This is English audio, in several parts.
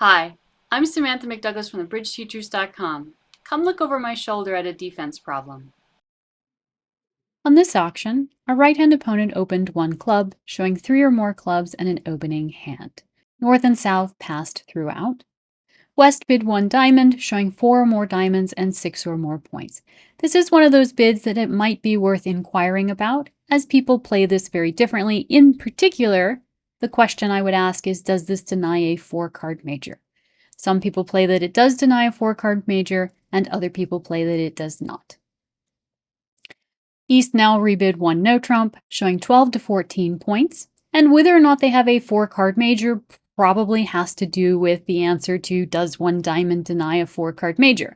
Hi, I'm Samantha McDouglas from thebridgeteachers.com. Come look over my shoulder at a defense problem. On this auction, our right-hand opponent opened one club, showing 3 or more clubs and an opening hand. North and South passed throughout. West bid 1 diamond, showing 4 or more diamonds and 6 or more points. This is one of those bids that it might be worth inquiring about, as people play this very differently. In particular, the question I would ask is, does this deny a 4-card major? Some people play that it does deny a 4-card major, and other people play that it does not. East now rebid 1 no trump, showing 12 to 14 points, and whether or not they have a 4-card major probably has to do with the answer to, does 1 diamond deny a 4-card major?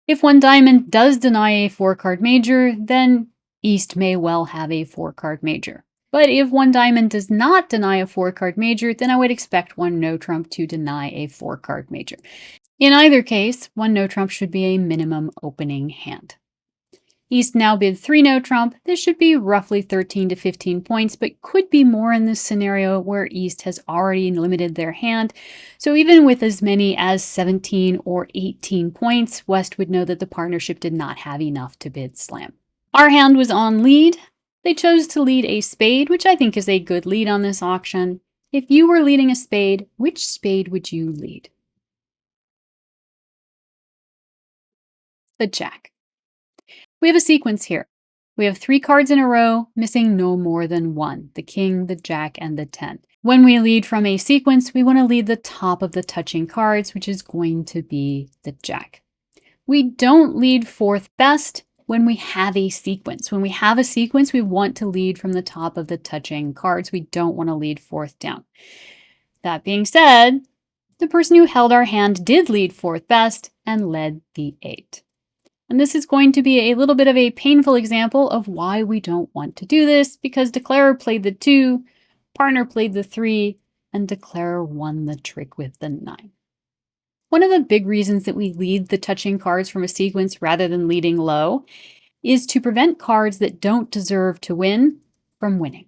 If 1 diamond does deny a 4-card major, then East may well have a 4-card major. But if 1 diamond does not deny a 4-card major, then I would expect 1 no trump to deny a 4-card major. In either case, 1 no trump should be a minimum opening hand. East now bid 3 no trump. This should be roughly 13 to 15 points, but could be more in this scenario where East has already limited their hand. So even with as many as 17 or 18 points, West would know that the partnership did not have enough to bid slam. Our hand was on lead. They chose to lead a spade, which I think is a good lead on this auction. If you were leading a spade, which spade would you lead? The jack. We have a sequence here. We have 3 cards in a row, missing no more than 1, the king, the jack, and the 10. When we lead from a sequence, we want to lead the top of the touching cards, which is going to be the jack. We don't lead 4th best when we have a sequence. When we have a sequence, we want to lead from the top of the touching cards. We don't want to lead 4th down. That being said, the person who held our hand did lead 4th best and led the 8. And this is going to be a little bit of a painful example of why we don't want to do this, because Declarer played the 2, partner played the 3, and Declarer won the trick with the 9. One of the big reasons that we lead the touching cards from a sequence rather than leading low is to prevent cards that don't deserve to win from winning.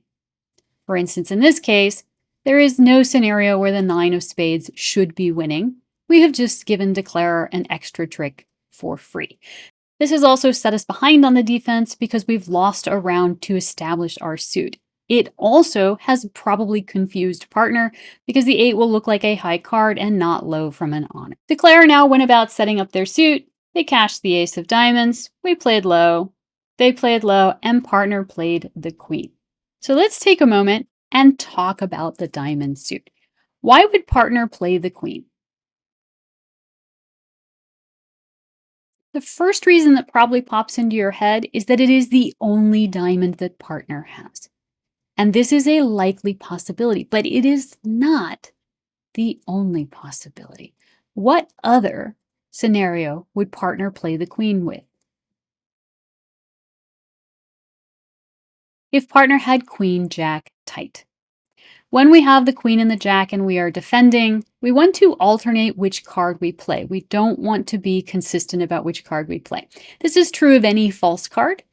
For instance, in this case, there is no scenario where the 9 of spades should be winning. We have just given Declarer an extra trick for free. This has also set us behind on the defense because we've lost a round to establish our suit. It also has probably confused partner because the 8 will look like a high card and not low from an honor. Declarer now went about setting up their suit. They cashed the ace of diamonds. We played low. They played low, and partner played the queen. So let's take a moment and talk about the diamond suit. Why would partner play the queen? The first reason that probably pops into your head is that it is the only diamond that partner has. And this is a likely possibility, but it is not the only possibility. What other scenario would partner play the queen with? If partner had queen, jack, tight. When we have the queen and the jack and we are defending, we want to alternate which card we play. We don't want to be consistent about which card we play. This is true of any false card.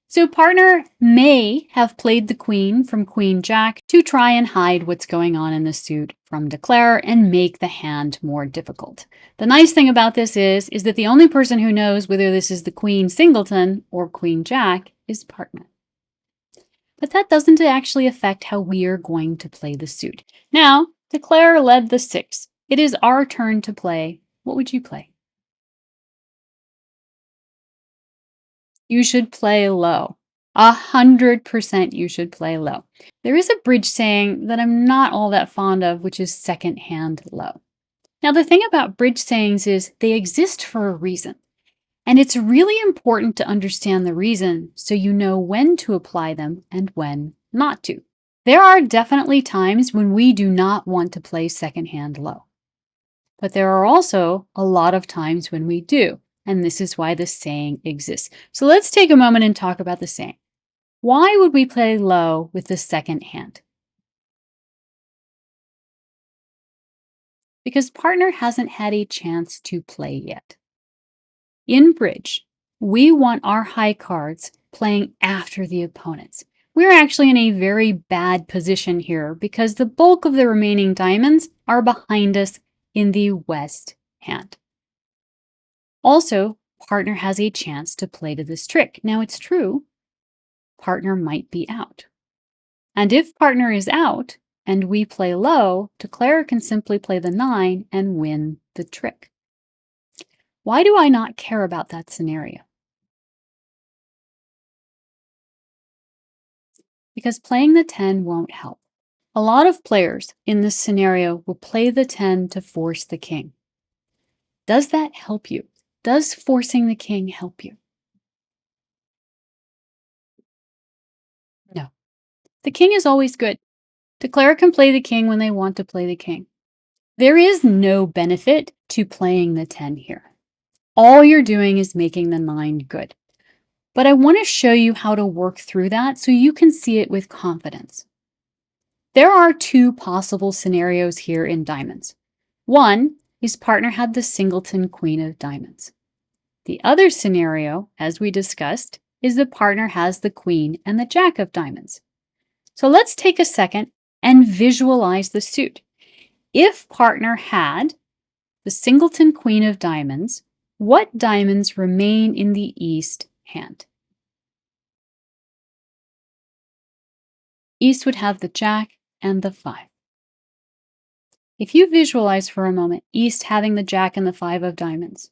So partner may have played the queen from queen jack to try and hide what's going on in the suit from Declarer and make the hand more difficult. The nice thing about this is that the only person who knows whether this is the queen singleton or queen jack is partner. But that doesn't actually affect how we are going to play the suit. Now, Declarer led the 6. It is our turn to play. What would you play? You should play low. 100% you should play low. There is a bridge saying that I'm not all that fond of, which is second hand low. Now, the thing about bridge sayings is they exist for a reason. And it's really important to understand the reason so you know when to apply them and when not to. There are definitely times when we do not want to play second hand low. But there are also a lot of times when we do, and this is why this saying exists. So let's take a moment and talk about the saying. Why would we play low with the second hand? Because partner hasn't had a chance to play yet. In bridge, we want our high cards playing after the opponents. We're actually in a very bad position here because the bulk of the remaining diamonds are behind us in the west hand. Also, partner has a chance to play to this trick. Now, it's true, partner might be out. And if partner is out and we play low, declarer can simply play the 9 and win the trick. Why do I not care about that scenario? Because playing the 10 won't help. A lot of players in this scenario will play the 10 to force the king. Does that help you? Does forcing the king help you? No. The king is always good. Declarer can play the king when they want to play the king. There is no benefit to playing the 10 here. All you're doing is making the 9 good. But I want to show you how to work through that so you can see it with confidence. There are two possible scenarios here in diamonds. One is partner had the singleton queen of diamonds. The other scenario, as we discussed, is the partner has the queen and the jack of diamonds. So let's take a second and visualize the suit. If partner had the singleton queen of diamonds, what diamonds remain in the east hand? East would have the jack and the 5. If you visualize for a moment East having the jack and the 5 of diamonds,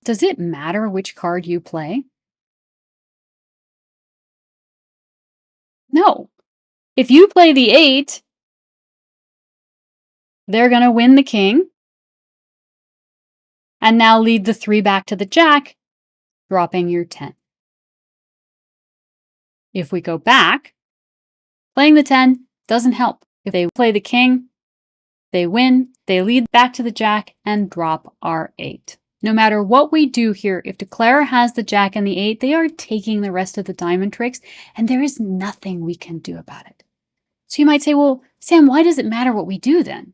does it matter which card you play? No. If you play the 8, they're going to win the king and now lead the 3 back to the jack, dropping your 10. If we go back, playing the 10 doesn't help. If they play the king, they win, they lead back to the jack and drop our 8. No matter what we do here, if declarer has the jack and the 8, they are taking the rest of the diamond tricks, and there is nothing we can do about it. So you might say, well, Sam, why does it matter what we do then?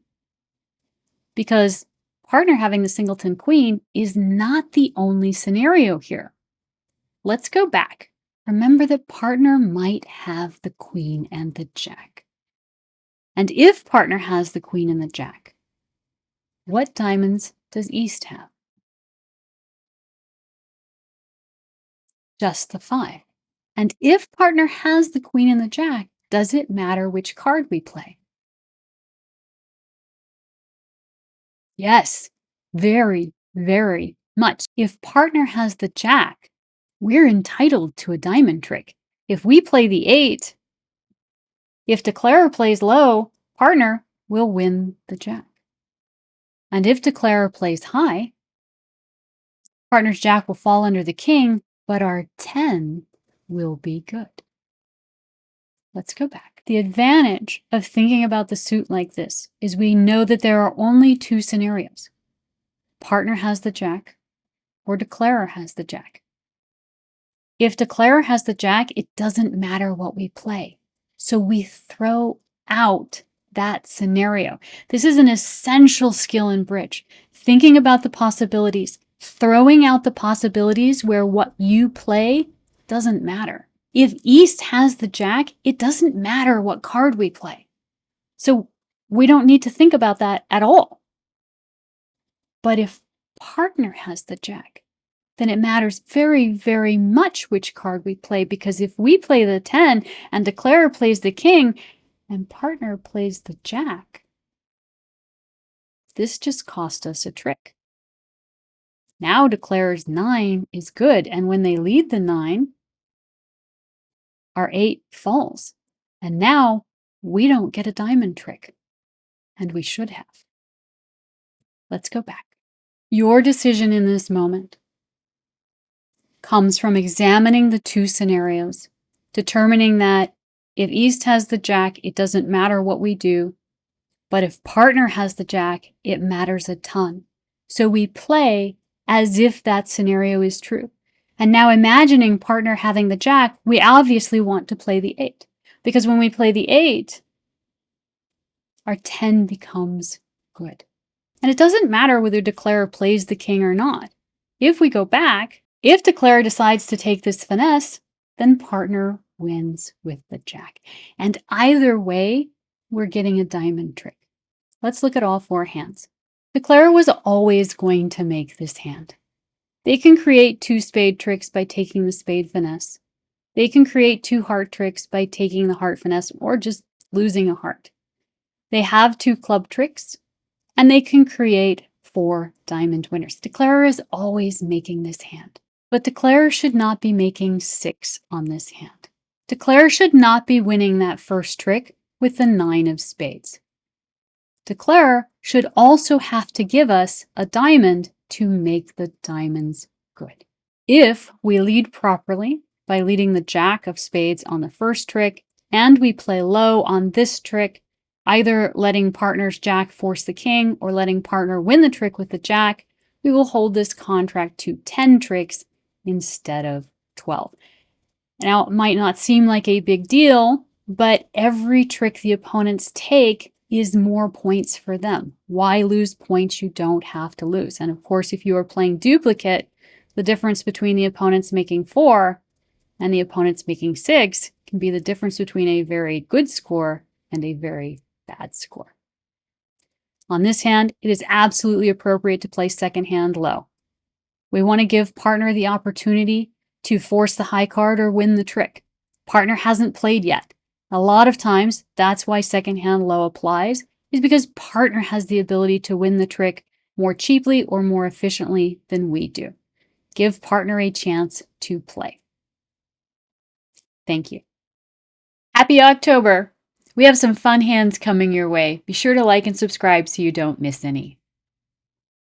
Because partner having the singleton queen is not the only scenario here. Let's go back. Remember that partner might have the queen and the jack. And if partner has the queen and the jack, what diamonds does East have? Just the 5. And if partner has the queen and the jack, does it matter which card we play? Yes, very, very much. If partner has the jack, we're entitled to a diamond trick. If we play the 8, if declarer plays low, partner will win the jack. And if declarer plays high, partner's jack will fall under the king, but our 10 will be good. Let's go back. The advantage of thinking about the suit like this is we know that there are only two scenarios. Partner has the jack or declarer has the jack. If declarer has the jack, it doesn't matter what we play. So we throw out that scenario. This is an essential skill in bridge. Thinking about the possibilities, throwing out the possibilities where what you play doesn't matter. If East has the jack, it doesn't matter what card we play. So we don't need to think about that at all. But if partner has the jack, then it matters very, very much which card we play, because if we play the 10 and declarer plays the king and partner plays the jack, this just cost us a trick. Now declarer's 9 is good, and when they lead the 9, our 8 falls. And now we don't get a diamond trick, and we should have. Let's go back. Your decision in this moment comes from examining the two scenarios, determining that if East has the jack, it doesn't matter what we do, but if partner has the jack, it matters a ton. So we play as if that scenario is true. And now imagining partner having the jack, we obviously want to play the 8, because when we play the 8, our 10 becomes good. And it doesn't matter whether declarer plays the king or not. If we go back, if declarer decides to take this finesse, then partner wins with the jack. And either way, we're getting a diamond trick. Let's look at all 4 hands. Declarer was always going to make this hand. They can create 2 spade tricks by taking the spade finesse. They can create 2 heart tricks by taking the heart finesse or just losing a heart. They have 2 club tricks, and they can create 4 diamond winners. Declarer is always making this hand. But Declarer should not be making 6 on this hand. Declarer should not be winning that first trick with the 9 of spades. Declarer should also have to give us a diamond to make the diamonds good. If we lead properly by leading the jack of spades on the first trick, and we play low on this trick, either letting partner's jack force the king or letting partner win the trick with the jack, we will hold this contract to 10 tricks instead of 12. Now, it might not seem like a big deal, but every trick the opponents take is more points for them. Why lose points you don't have to lose? And of course, if you are playing duplicate, the difference between the opponents making 4 and the opponents making 6 can be the difference between a very good score and a very bad score. On this hand, it is absolutely appropriate to play second hand low. We want to give partner the opportunity to force the high card or win the trick. Partner hasn't played yet. A lot of times, that's why second hand low applies, is because partner has the ability to win the trick more cheaply or more efficiently than we do. Give partner a chance to play. Thank you. Happy October! We have some fun hands coming your way. Be sure to like and subscribe so you don't miss any.